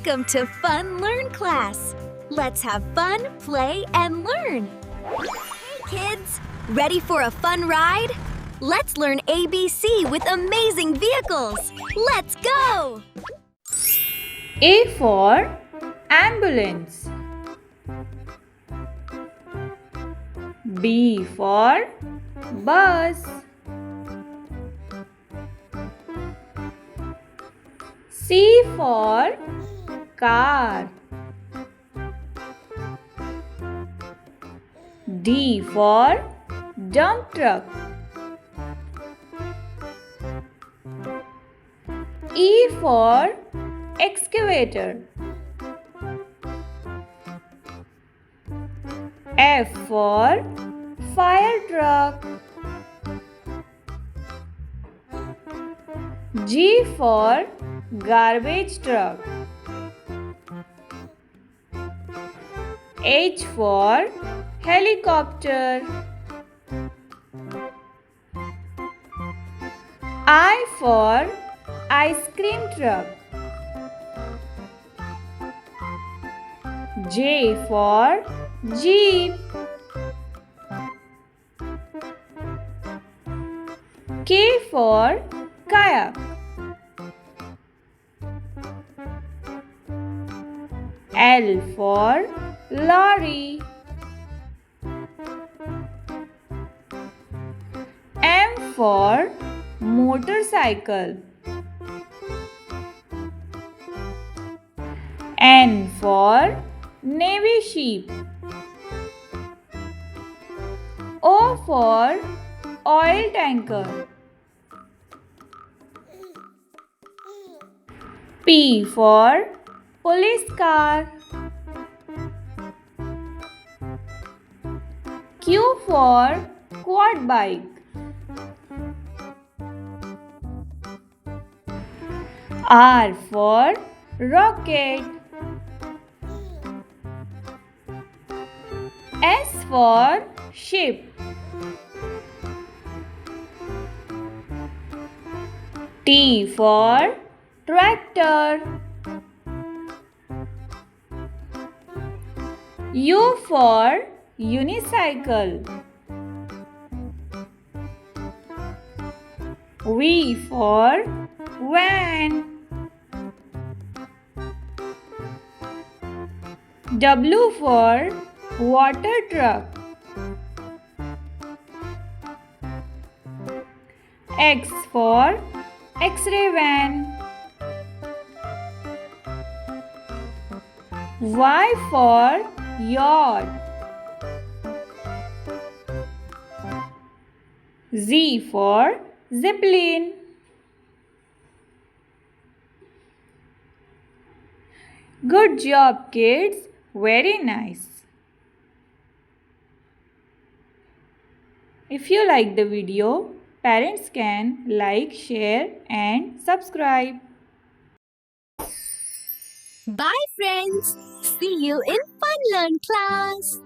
Welcome to Fun Learn class. Let's have fun, play, and learn. Hey kids, ready for a fun ride? Let's learn ABC with amazing vehicles. Let's go! A for ambulance. B for bus. C for car. D for dump truck. E for excavator. F for fire truck. G for garbage truck. H for helicopter. I for ice cream truck. J for jeep. K for kayak. L for lorry. M for motorcycle. N for navy ship. O for oil tanker. P for police car. Q for quad bike. R for rocket. S for ship. T for tractor. U for unicycle. V for van. W for water truck. X for X-ray van. Y for yacht. Z for zeppelin. Good job, kids. Very nice. If you like the video, parents can like, share and subscribe. Bye friends. See you in Fun Learn class.